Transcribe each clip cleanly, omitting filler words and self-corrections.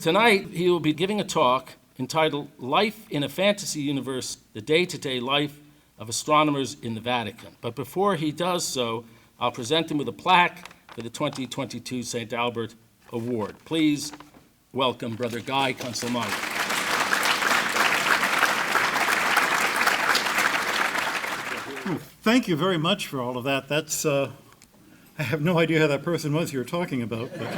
Tonight, he will be giving a talk entitled Life in a Fantasy Universe, the Day-to-Day Life of Astronomers in the Vatican. But before he does so, I'll present him with a plaque for the 2022 St. Albert Award. Please welcome Brother Guy Consolmagno. Thank you very much for all of that. That's, I have no idea who that person was you were talking about. But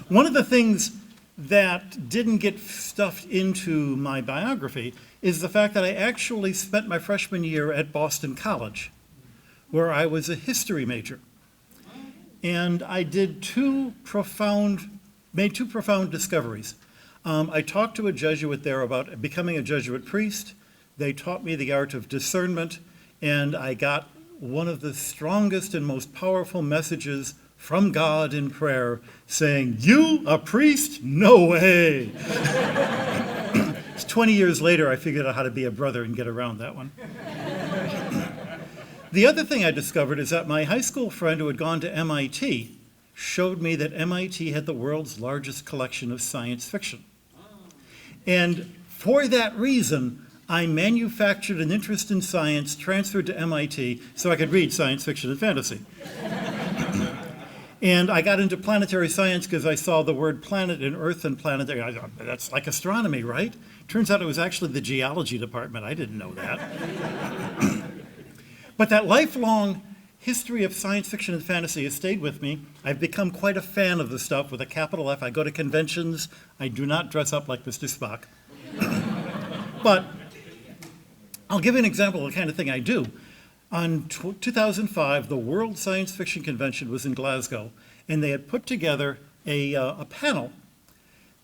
one of the things that didn't get stuffed into my biography is the fact that I actually spent my freshman year at Boston College, where I was a history major. And I did made two profound discoveries. I talked to a Jesuit there about becoming a Jesuit priest. They taught me the art of discernment, and I got one of the strongest and most powerful messages from God in prayer saying, "You, a priest? No way." 20 years later, I figured out how to be a brother and get around that one. The other thing I discovered is that my high school friend who had gone to MIT showed me that MIT had the world's largest collection of science fiction. And for that reason, I manufactured an interest in science, transferred to MIT, so I could read science fiction and fantasy. And I got into planetary science because I saw the word planet and Earth and planetary. I thought, that's like astronomy, right? Turns out it was actually the geology department. I didn't know that. But that lifelong history of science fiction and fantasy has stayed with me. I've become quite a fan of the stuff with a capital F. I go to conventions. I do not dress up like Mr. Spock. But I'll give you an example of the kind of thing I do. On 2005, the World Science Fiction Convention was in Glasgow, and they had put together a panel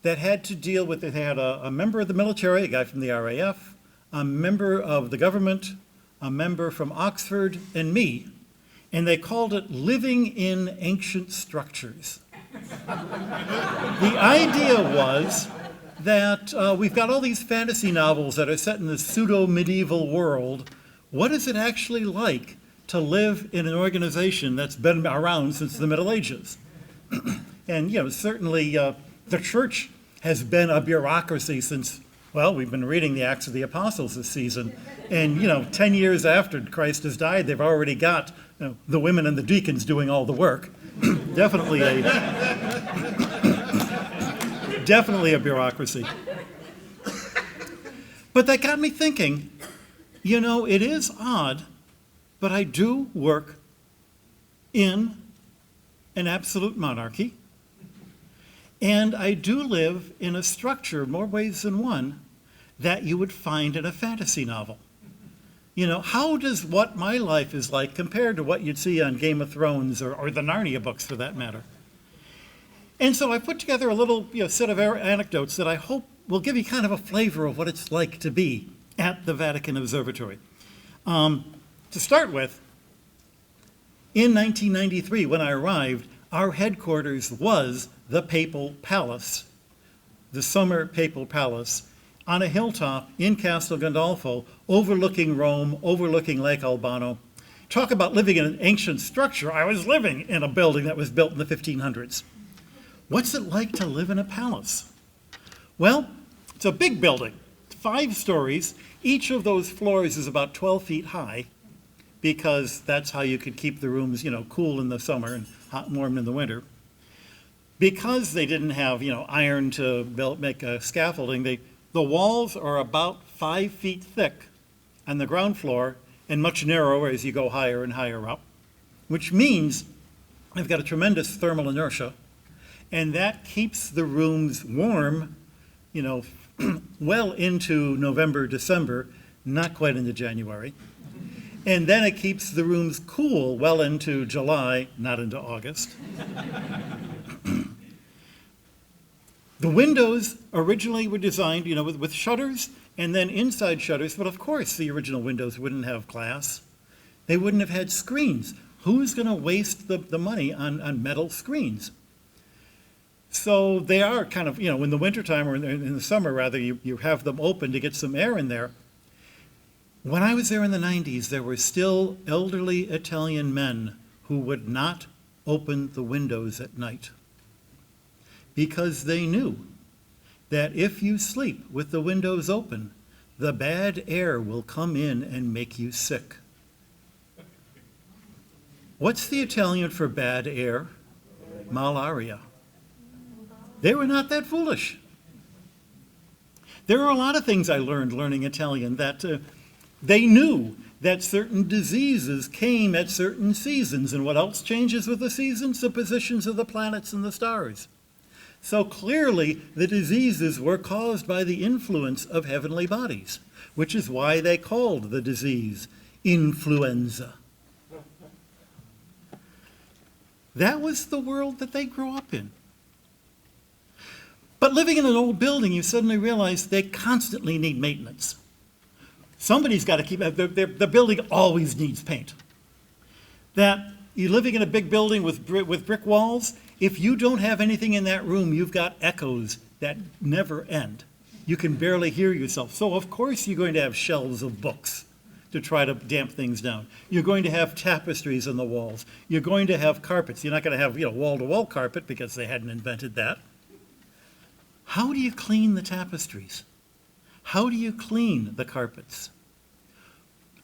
that had to deal with, they had a member of the military, a guy from the RAF, a member of the government, a member from Oxford, and me, and they called it Living in Ancient Structures. The idea was that we've got all these fantasy novels that are set in this pseudo-medieval world. What is it actually like to live in an organization that's been around since the Middle Ages? And, certainly the church has been a bureaucracy since, well, we've been reading the Acts of the Apostles this season. And, 10 years after Christ has died, they've already got the women and the deacons doing all the work. Definitely a bureaucracy. But that got me thinking, it is odd, but I do work in an absolute monarchy, and I do live in a structure, more ways than one, that you would find in a fantasy novel. How does what my life is like compared to what you'd see on Game of Thrones or the Narnia books, for that matter? And so I put together a little set of anecdotes that I hope will give you kind of a flavor of what it's like to be at the Vatican Observatory. To start with, in 1993, when I arrived, our headquarters was the Papal Palace, the summer Papal Palace, on a hilltop in Castel Gandolfo, overlooking Rome, overlooking Lake Albano. Talk about living in an ancient structure. I was living in a building that was built in the 1500s. What's it like to live in a palace? Well, it's a big building, 5 stories. Each of those floors is about 12 feet high, because that's how you could keep the rooms, cool in the summer and hot and warm in the winter. Because they didn't have, iron to make a scaffolding, the walls are about 5 feet thick on the ground floor and much narrower as you go higher and higher up, which means they've got a tremendous thermal inertia, and that keeps the rooms warm, well into November, December, not quite into January. And then it keeps the rooms cool well into July, not into August. The windows originally were designed, with shutters and then inside shutters, but of course the original windows wouldn't have glass. They wouldn't have had screens. Who's going to waste the money on metal screens? So they are kind of, in the wintertime or in the summer, rather, you have them open to get some air in there. When I was there in the 90s, there were still elderly Italian men who would not open the windows at night because they knew that if you sleep with the windows open, the bad air will come in and make you sick. What's the Italian for bad air? Malaria. They were not that foolish. There are a lot of things I learned learning Italian that they knew that certain diseases came at certain seasons. And what else changes with the seasons? The positions of the planets and the stars. So clearly, the diseases were caused by the influence of heavenly bodies, which is why they called the disease influenza. That was the world that they grew up in. But living in an old building, you suddenly realize they constantly need maintenance. Somebody's got to keep, the building always needs paint. That you're living in a big building with brick walls, if you don't have anything in that room, you've got echoes that never end. You can barely hear yourself. So of course you're going to have shelves of books to try to damp things down. You're going to have tapestries on the walls. You're going to have carpets. You're not going to have, wall-to-wall carpet because they hadn't invented that. How do you clean the tapestries? How do you clean the carpets?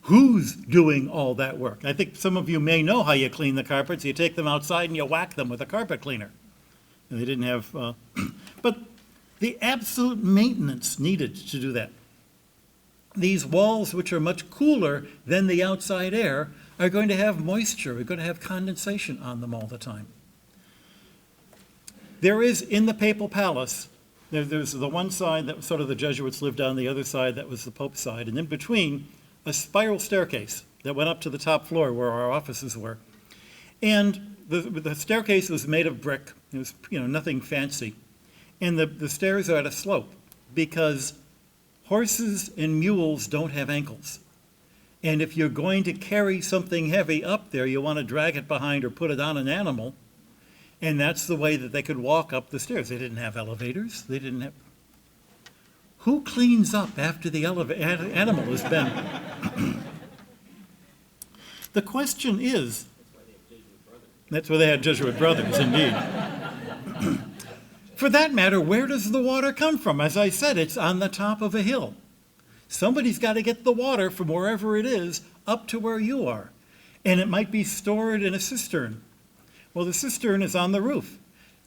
Who's doing all that work? I think some of you may know how you clean the carpets. You take them outside and you whack them with a carpet cleaner. And they didn't have, but the absolute maintenance needed to do that. These walls, which are much cooler than the outside air, are going to have moisture. We're going to have condensation on them all the time. There is, in the Papal Palace, there's the one side that sort of the Jesuits lived on, the other side that was the Pope's side, and in between, a spiral staircase that went up to the top floor where our offices were. And the staircase was made of brick. It was, nothing fancy. And the stairs are at a slope because horses and mules don't have ankles. And if you're going to carry something heavy up there, you want to drag it behind or put it on an animal. And that's the way that they could walk up the stairs. They didn't have elevators. They didn't have... Who cleans up after the animal has been... The question is... That's where they had Jesuit brothers, indeed. For that matter, where does the water come from? As I said, it's on the top of a hill. Somebody's got to get the water from wherever it is up to where you are. And it might be stored in a cistern. Well, the cistern is on the roof.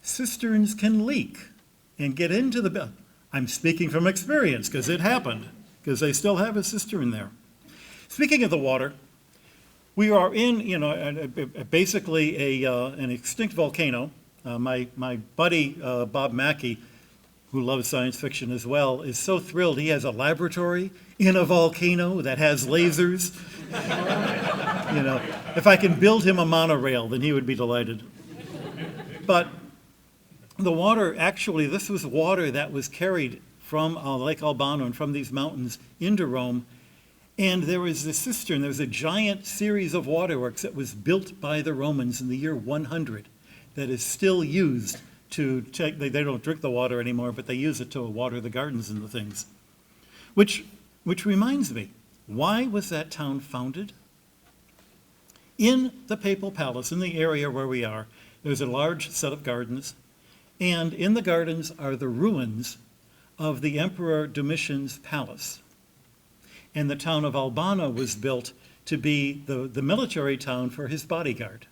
Cisterns can leak and get into the building. I'm speaking from experience because it happened, because they still have a cistern there. Speaking of the water, we are in, basically an extinct volcano. My buddy, Bob Mackey, who loves science fiction as well, is so thrilled he has a laboratory in a volcano that has lasers. If I can build him a monorail, then he would be delighted. But the water, actually, this was water that was carried from Lake Albano and from these mountains into Rome. And there was a cistern, there was a giant series of waterworks that was built by the Romans in the year 100 that is still used to take, they don't drink the water anymore, but they use it to water the gardens and the things. Which reminds me, why was that town founded? In the Papal Palace, in the area where we are, there's a large set of gardens, and in the gardens are the ruins of the Emperor Domitian's palace. And the town of Albano was built to be the military town for his bodyguard.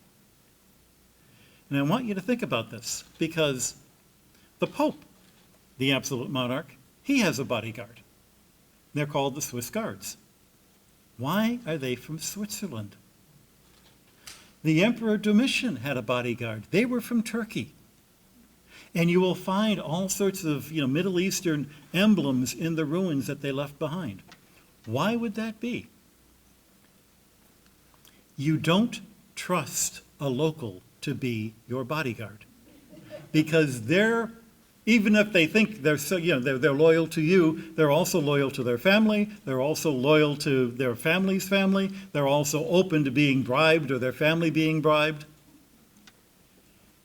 And I want you to think about this, because the Pope, the absolute monarch, he has a bodyguard. They're called the Swiss Guards. Why are they from Switzerland? The Emperor Domitian had a bodyguard. They were from Turkey. And you will find all sorts of Middle Eastern emblems in the ruins that they left behind. Why would that be? You don't trust a local to be your bodyguard, because even if they think they're loyal to you, they're also loyal to their family. They're also loyal to their family's family. They're also open to being bribed or their family being bribed.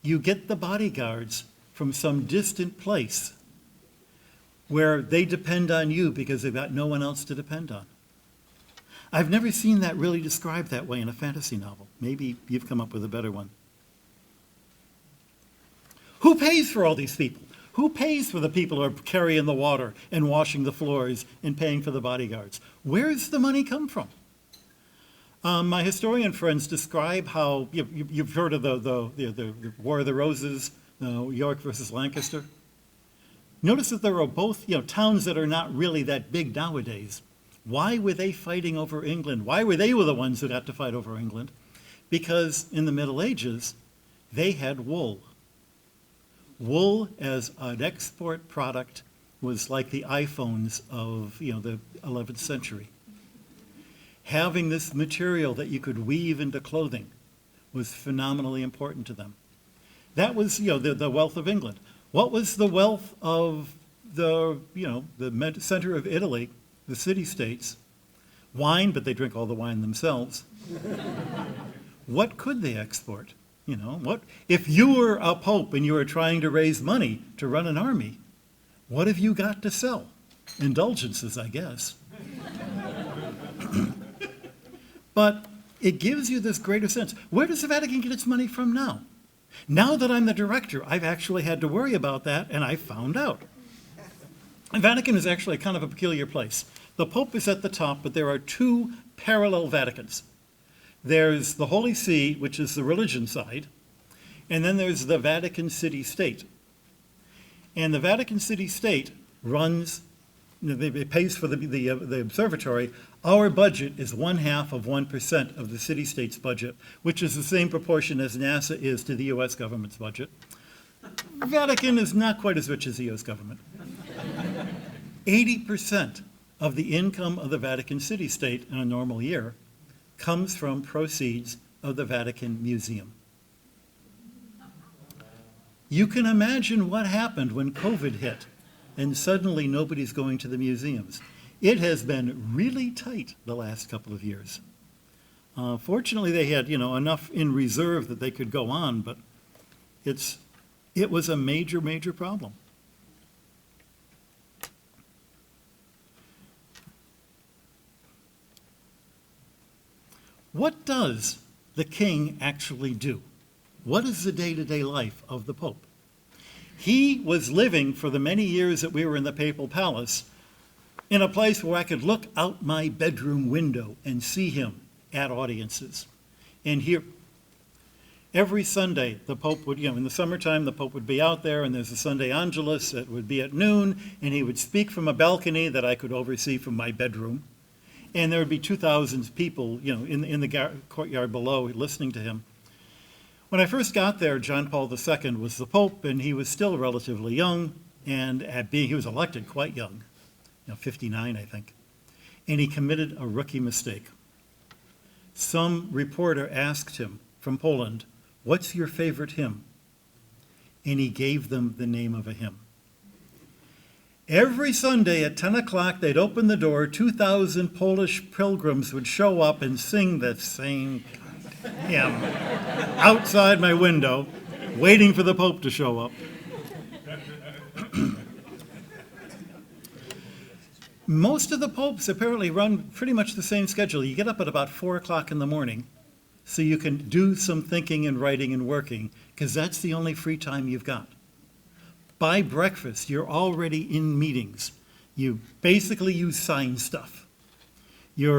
You get the bodyguards from some distant place where they depend on you because they've got no one else to depend on. I've never seen that really described that way in a fantasy novel. Maybe you've come up with a better one. Who pays for all these people? Who pays for the people who are carrying the water and washing the floors and paying for the bodyguards? Where does the money come from? My historian friends describe how, you've heard of the War of the Roses, York versus Lancaster. Notice that there are both, towns that are not really that big nowadays. Why were they fighting over England? Why were they the ones who got to fight over England? Because in the Middle Ages, they had wool. Wool as an export product was like the iPhones of, the 11th century. Having this material that you could weave into clothing was phenomenally important to them. That was, the wealth of England. What was the wealth of the center of Italy, the city-states? Wine, but they drink all the wine themselves. What could they export? What if you were a pope and you were trying to raise money to run an army? What have you got to sell? Indulgences, I guess. But it gives you this greater sense. Where does the Vatican get its money from now? Now that I'm the director, I've actually had to worry about that, and I found out. The Vatican is actually kind of a peculiar place. The Pope is at the top, but there are two parallel Vaticans. There's the Holy See, which is the religion side, and then there's the Vatican City-State. And the Vatican City-State runs, it pays for the observatory. Our budget is 0.5% of the city-state's budget, which is the same proportion as NASA is to the U.S. government's budget. Vatican is not quite as rich as the U.S. government. 80% of the income of the Vatican City-State in a normal year comes from proceeds of the Vatican Museum. You can imagine what happened when COVID hit and suddenly nobody's going to the museums. It has been really tight the last couple of years. Fortunately, they had enough in reserve that they could go on, but it was a major, major problem. What does the king actually do? What is the day-to-day life of the Pope? He was living for the many years that we were in the Papal Palace in a place where I could look out my bedroom window and see him at audiences. And here, every Sunday, the Pope would, in the summertime, the Pope would be out there, and there's a Sunday Angelus that would be at noon, and he would speak from a balcony that I could oversee from my bedroom. And there would be 2,000 people, in the courtyard below listening to him. When I first got there, John Paul II was the Pope, and he was still relatively young, and he was elected quite young, 59, I think. And he committed a rookie mistake. Some reporter asked him from Poland, "What's your favorite hymn?" And he gave them the name of a hymn. Every Sunday at 10 o'clock, they'd open the door, 2,000 Polish pilgrims would show up and sing that same hymn outside my window, waiting for the Pope to show up. Most of the popes apparently run pretty much the same schedule. You get up at about 4 o'clock in the morning so you can do some thinking and writing and working, because that's the only free time you've got. By breakfast, you're already in meetings. You sign stuff. You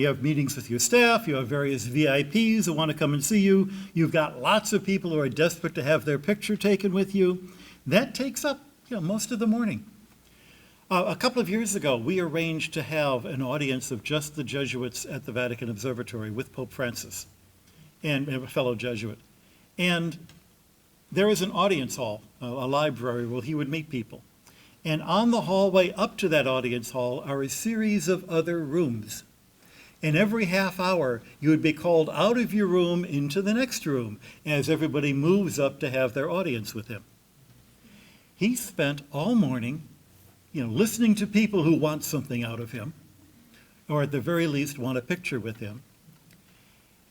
have meetings with your staff. You have various VIPs who want to come and see you. You've got lots of people who are desperate to have their picture taken with you. That takes up most of the morning. A couple of years ago, we arranged to have an audience of just the Jesuits at the Vatican Observatory with Pope Francis and a fellow Jesuit. And there was an audience hall, a library, where he would meet people. And on the hallway up to that audience hall are a series of other rooms. And every half hour, you would be called out of your room into the next room as everybody moves up to have their audience with him. He spent all morning, listening to people who want something out of him, or at the very least want a picture with him.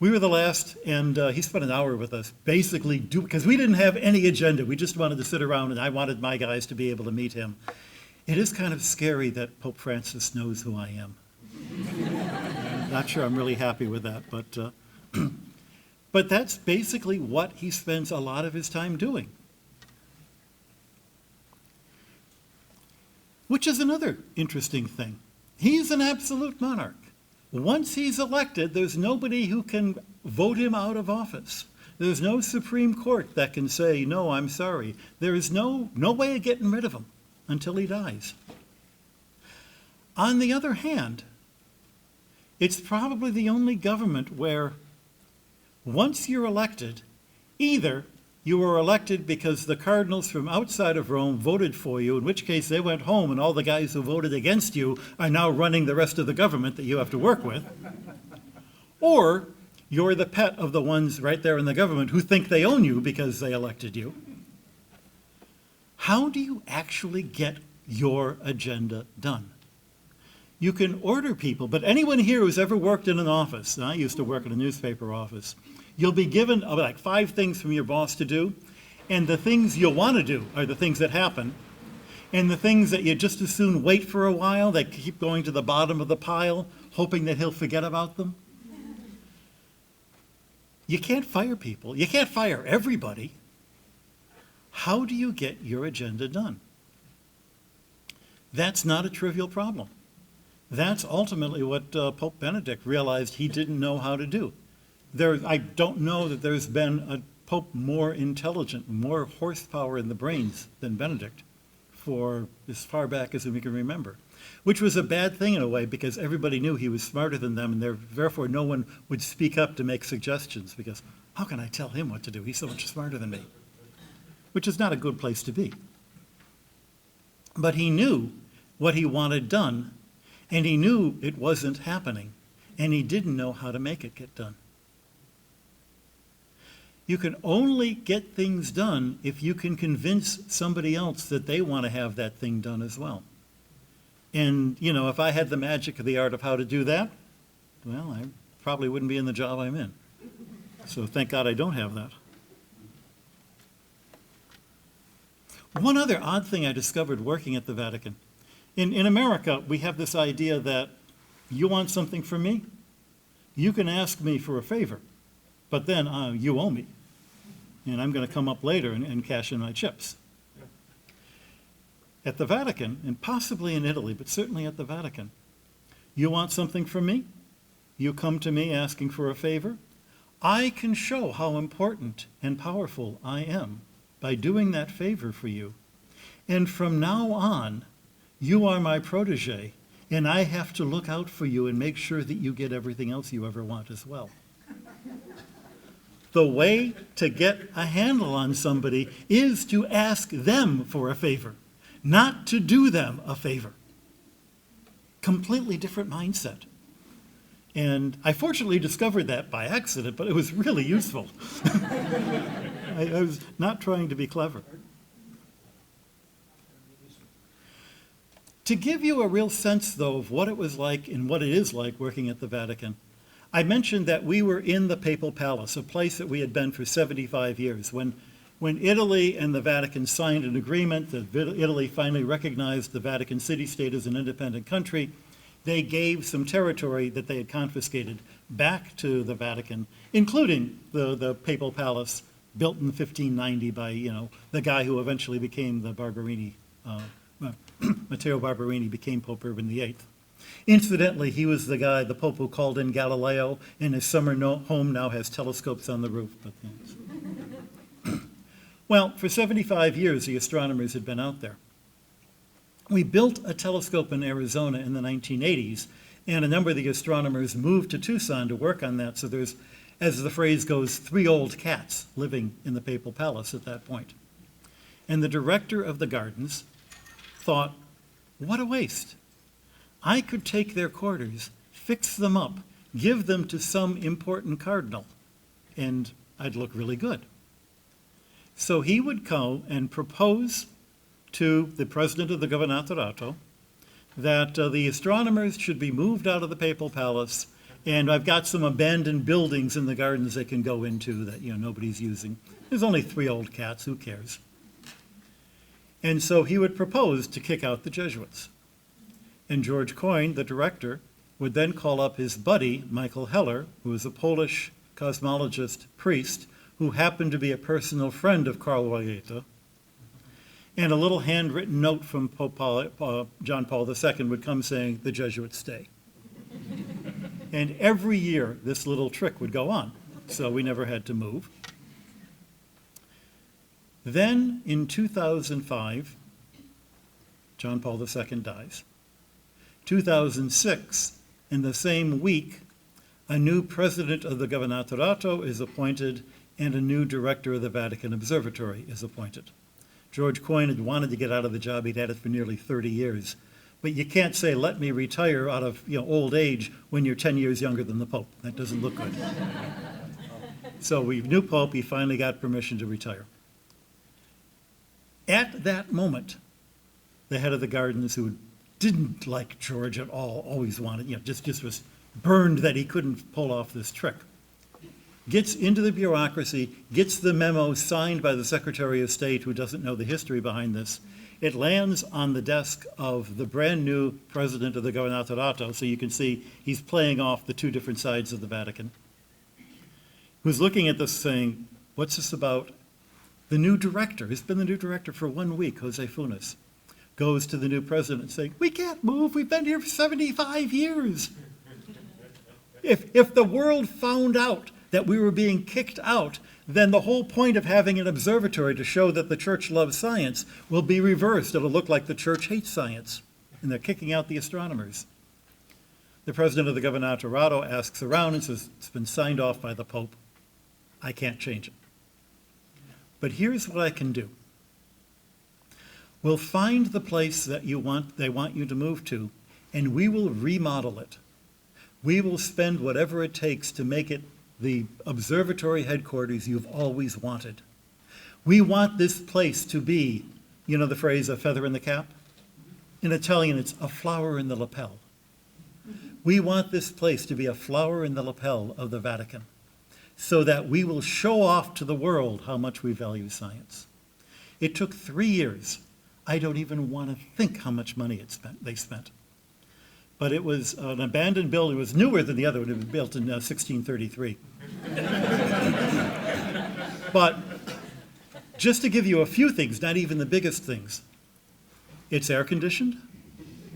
We were the last, and he spent an hour with us, basically, because we didn't have any agenda. We just wanted to sit around, and I wanted my guys to be able to meet him. It is kind of scary that Pope Francis knows who I am. Not sure I'm really happy with that, but that's basically what he spends a lot of his time doing. which is another interesting thing. He's an absolute monarch. Once he's elected, there's nobody who can vote him out of office. There's no Supreme Court that can say, no, I'm sorry. There is no way of getting rid of him until he dies. On the other hand, it's probably the only government where once you're elected, either you were elected because the cardinals from outside of Rome voted for you, in which case they went home and all the guys who voted against you are now running the rest of the government that you have to work with, or you're the pet of the ones right there in the government who think they own you because they elected you. How do you actually get your agenda done? You can order people, but anyone here who's ever worked in an office, and I used to work in a newspaper office, you'll be given like 5 things from your boss to do, and the things you'll want to do are the things that happen, and the things that you just as soon wait for a while, that keep going to the bottom of the pile, hoping that he'll forget about them. You can't fire people. You can't fire everybody. How do you get your agenda done? That's not a trivial problem. That's ultimately what Pope Benedict realized he didn't know how to do. I don't know that there's been a pope more intelligent, more horsepower in the brains than Benedict for as far back as we can remember, which was a bad thing in a way because everybody knew he was smarter than them, and therefore no one would speak up to make suggestions because how can I tell him what to do? He's so much smarter than me, which is not a good place to be. But he knew what he wanted done, and he knew it wasn't happening, and he didn't know how to make it get done. You can only get things done if you can convince somebody else that they want to have that thing done as well. And, if I had the magic of the art of how to do that, well, I probably wouldn't be in the job I'm in. So thank God I don't have that. One other odd thing I discovered working at the Vatican. In America, we have this idea that you want something from me, you can ask me for a favor, but then you owe me. And I'm going to come up later and cash in my chips. At the Vatican, and possibly in Italy, but certainly at the Vatican, you want something from me? You come to me asking for a favor? I can show how important and powerful I am by doing that favor for you. And from now on, you are my protege, and I have to look out for you and make sure that you get everything else you ever want as well. The way to get a handle on somebody is to ask them for a favor, not to do them a favor. Completely different mindset. And I fortunately discovered that by accident, but it was really useful. I was not trying to be clever. To give you a real sense, though, of what it was like and what it is like working at the Vatican, I mentioned that we were in the Papal Palace, a place that we had been for 75 years. When Italy and the Vatican signed an agreement that Italy finally recognized the Vatican city-state as an independent country, they gave some territory that they had confiscated back to the Vatican, including the Papal Palace, built in 1590 by, the guy who eventually became the Barberini, Matteo Barberini became Pope Urban VIII. Incidentally, he was the Pope who called in Galileo, and his summer home now has telescopes on the roof. But well, for 75 years, the astronomers had been out there. We built a telescope in Arizona in the 1980s, and a number of the astronomers moved to Tucson to work on that. So there's, as the phrase goes, 3 old cats living in the Papal Palace at that point. And the director of the gardens thought, what a waste. I could take their quarters, fix them up, give them to some important cardinal, and I'd look really good. So he would go and propose to the president of the Governatorato that the astronomers should be moved out of the Papal Palace, and I've got some abandoned buildings in the gardens they can go into that nobody's using. There's only 3 old cats, who cares? And so he would propose to kick out the Jesuits. And George Coyne, the director, would then call up his buddy, Michael Heller, who was a Polish cosmologist priest who happened to be a personal friend of Karl Wojtyła, And a little handwritten note from John Paul II would come saying, the Jesuits stay. And every year, this little trick would go on, so we never had to move. Then, in 2005, John Paul II dies. 2006, in the same week, a new president of the Governatorato is appointed and a new director of the Vatican Observatory is appointed. George Coyne had wanted to get out of the job. He'd had it for nearly 30 years. But you can't say, let me retire out of old age when you're 10 years younger than the Pope. That doesn't look good. So we new Pope, he finally got permission to retire. At that moment, the head of the Gardens, who didn't like George at all, always wanted, just was burned that he couldn't pull off this trick, gets into the bureaucracy, gets the memo signed by the Secretary of State, who doesn't know the history behind this. It lands on the desk of the brand new president of the Governatorato, so you can see he's playing off the two different sides of the Vatican, who's looking at this saying, what's this about? The new director, he's been the new director for 1 week, Jose Funes, goes to the new president saying, we can't move, we've been here for 75 years. If the world found out that we were being kicked out, then the whole point of having an observatory to show that the church loves science will be reversed. It'll look like the church hates science, and they're kicking out the astronomers. The president of the Governatorato asks around and says, it's been signed off by the Pope. I can't change it. But here's what I can do. We'll find the place that they want you to move to, and we will remodel it. We will spend whatever it takes to make it the observatory headquarters you've always wanted. We want this place to be, the phrase, a feather in the cap? In Italian, it's a flower in the lapel. We want this place to be a flower in the lapel of the Vatican, so that we will show off to the world how much we value science. It took 3 years. I don't even want to think how much money they spent. But it was an abandoned building. It was newer than the other one. It was built in 1633. But just to give you a few things, not even the biggest things, it's air conditioned.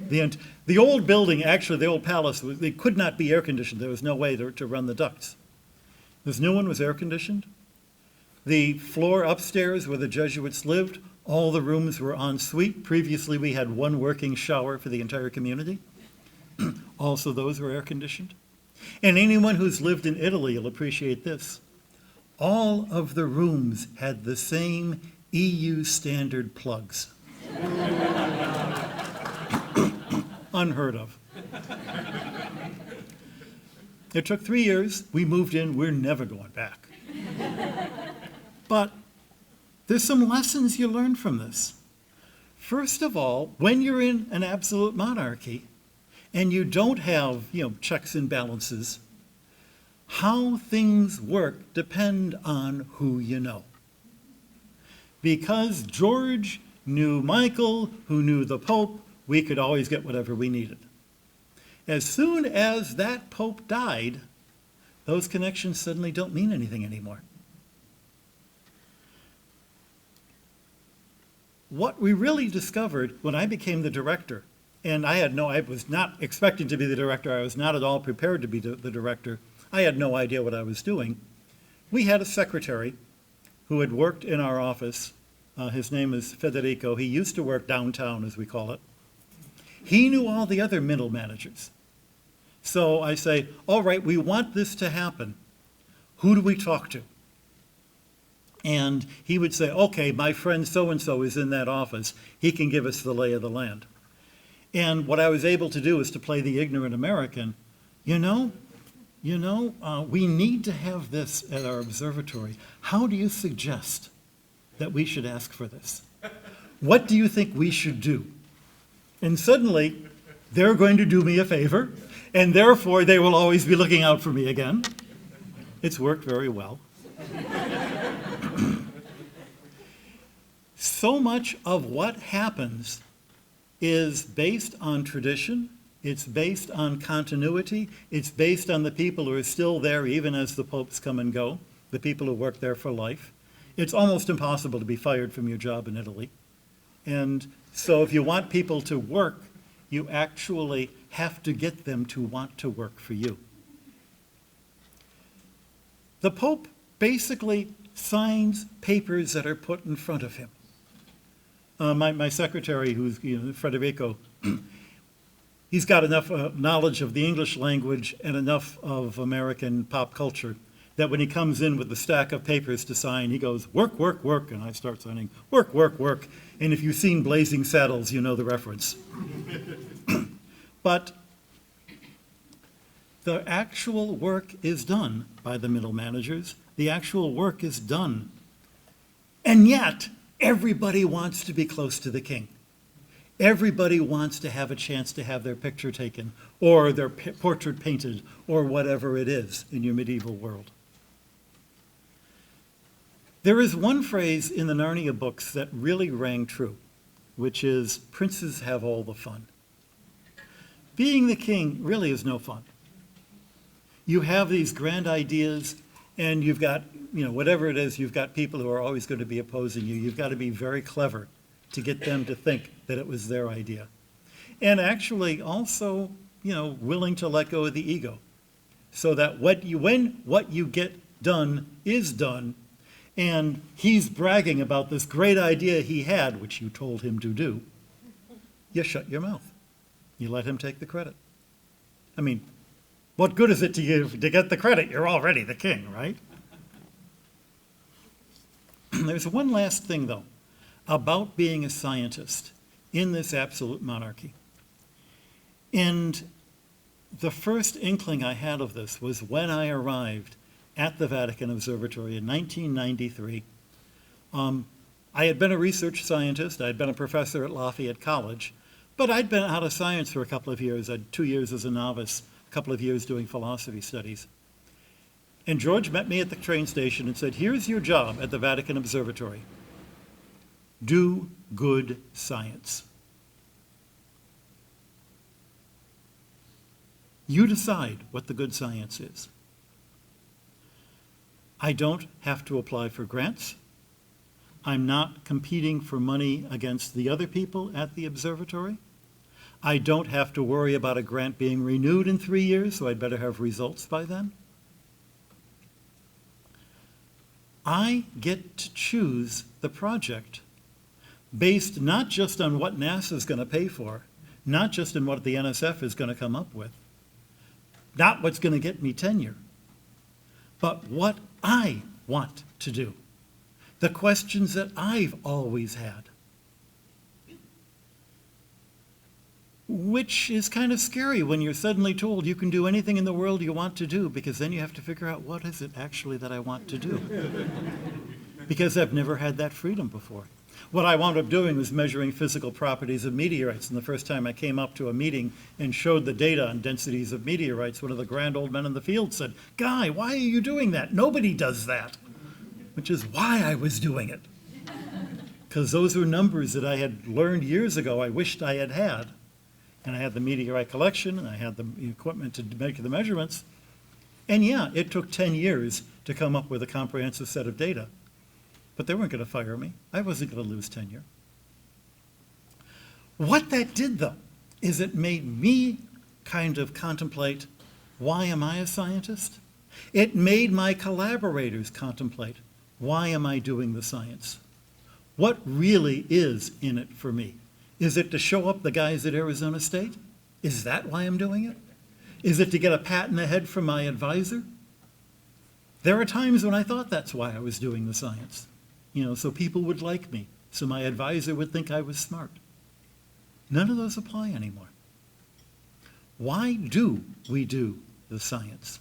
The old building, actually the old palace, it could not be air conditioned. There was no way to run the ducts. This new one was air conditioned. The floor upstairs where the Jesuits lived, all the rooms were en suite. Previously we had one working shower for the entire community. Also, those were air conditioned. And anyone who's lived in Italy will appreciate this. All of the rooms had the same EU standard plugs. Unheard of. It took 3 years. We moved in. We're never going back. But there's some lessons you learn from this. First of all, when you're in an absolute monarchy, and you don't have, checks and balances, how things work depend on who you know. Because George knew Michael, who knew the Pope, we could always get whatever we needed. As soon as that Pope died, those connections suddenly don't mean anything anymore. What we really discovered when I became the director, and I was not expecting to be the director. I was not at all prepared to be the director. I had no idea what I was doing. We had a secretary who had worked in our office. His name is Federico. He used to work downtown, as we call it. He knew all the other middle managers. So I say, all right, we want this to happen. Who do we talk to? And he would say, okay, my friend so-and-so is in that office. He can give us the lay of the land. And what I was able to do is to play the ignorant American. We need to have this at our observatory. How do you suggest that we should ask for this? What do you think we should do? And suddenly, they're going to do me a favor, and therefore they will always be looking out for me again. It's worked very well. So much of what happens is based on tradition, it's based on continuity, it's based on the people who are still there even as the popes come and go, the people who work there for life. It's almost impossible to be fired from your job in Italy. And so if you want people to work, you actually have to get them to want to work for you. The Pope basically signs papers that are put in front of him. My secretary, who's Federico, he's got enough knowledge of the English language and enough of American pop culture that when he comes in with the stack of papers to sign, he goes, work, work, work, and I start signing, work, work, work. And if you've seen Blazing Saddles, you know the reference. But the actual work is done by the middle managers. The actual work is done. And yet, everybody wants to be close to the king. Everybody wants to have a chance to have their picture taken or their portrait painted or whatever it is in your medieval world. There is one phrase in the Narnia books that really rang true, which is, princes have all the fun. Being the king really is no fun. You have these grand ideas, and you've got, whatever it is, you've got people who are always going to be opposing you. You've got to be very clever to get them to think that it was their idea. And actually also, willing to let go of the ego. So that when what you get done is done, and he's bragging about this great idea he had, which you told him to do, you shut your mouth. You let him take the credit. I mean, what good is it to you to get the credit? You're already the king, right? There's one last thing, though, about being a scientist in this absolute monarchy. And the first inkling I had of this was when I arrived at the Vatican Observatory in 1993. I had been a research scientist. I had been a professor at Lafayette College, but I'd been out of science for a couple of years. I had 2 years as a novice, a couple of years doing philosophy studies. And George met me at the train station and said, here's your job at the Vatican Observatory. Do good science. You decide what the good science is. I don't have to apply for grants. I'm not competing for money against the other people at the observatory. I don't have to worry about a grant being renewed in 3 years, so I'd better have results by then. I get to choose the project based not just on what NASA is going to pay for, not just on what the NSF is going to come up with, not what's going to get me tenure, but what I want to do. The questions that I've always had. Which is kind of scary when you're suddenly told you can do anything in the world you want to do, because then you have to figure out what is it actually that I want to do. Because I've never had that freedom before. What I wound up doing was measuring physical properties of meteorites. And the first time I came up to a meeting and showed the data on densities of meteorites, one of the grand old men in the field said, "Guy, why are you doing that? Nobody does that." Which is why I was doing it. Because those were numbers that I had learned years ago I wished I had had. And I had the meteorite collection, and I had the equipment to make the measurements. And yeah, it took 10 years to come up with a comprehensive set of data. But they weren't going to fire me. I wasn't going to lose tenure. What that did, though, is it made me kind of contemplate, why am I a scientist? It made my collaborators contemplate, why am I doing the science? What really is in it for me? Is it to show up the guys at Arizona State? Is that why I'm doing it? Is it to get a pat in the head from my advisor? There are times when I thought that's why I was doing the science. So people would like me, so my advisor would think I was smart. None of those apply anymore. Why do we do the science?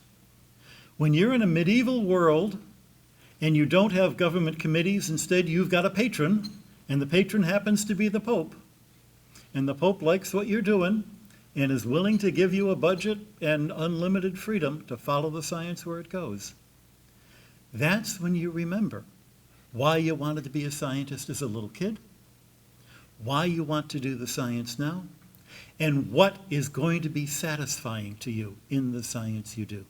When you're in a medieval world and you don't have government committees, instead you've got a patron, and the patron happens to be the Pope. And the Pope likes what you're doing and is willing to give you a budget and unlimited freedom to follow the science where it goes. That's when you remember why you wanted to be a scientist as a little kid, why you want to do the science now, and what is going to be satisfying to you in the science you do.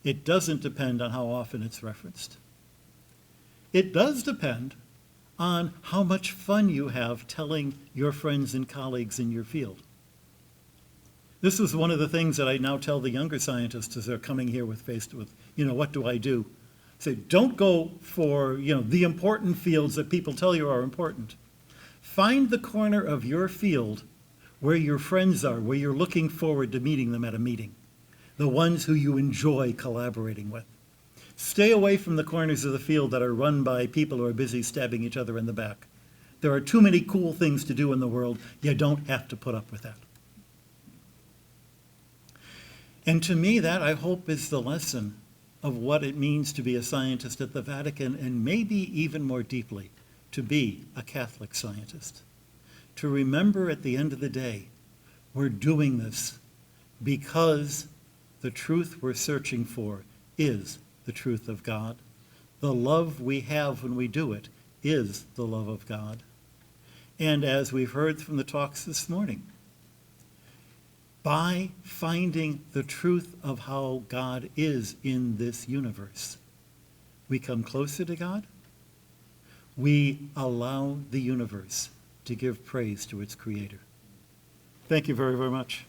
It doesn't depend on how often it's referenced. It does depend on how much fun you have telling your friends and colleagues in your field. This was one of the things that I now tell the younger scientists as they're coming here faced with, what do I do? I say, don't go for, the important fields that people tell you are important. Find the corner of your field where your friends are, where you're looking forward to meeting them at a meeting, the ones who you enjoy collaborating with. Stay away from the corners of the field that are run by people who are busy stabbing each other in the back. There are too many cool things to do in the world. You don't have to put up with that. And to me, that, I hope, is the lesson of what it means to be a scientist at the Vatican, and maybe even more deeply, to be a Catholic scientist. To remember at the end of the day, we're doing this because the truth we're searching for is the truth of God. The love we have when we do it is the love of God. And as we've heard from the talks this morning, by finding the truth of how God is in this universe, we come closer to God. We allow the universe to give praise to its creator. Thank you very, very much.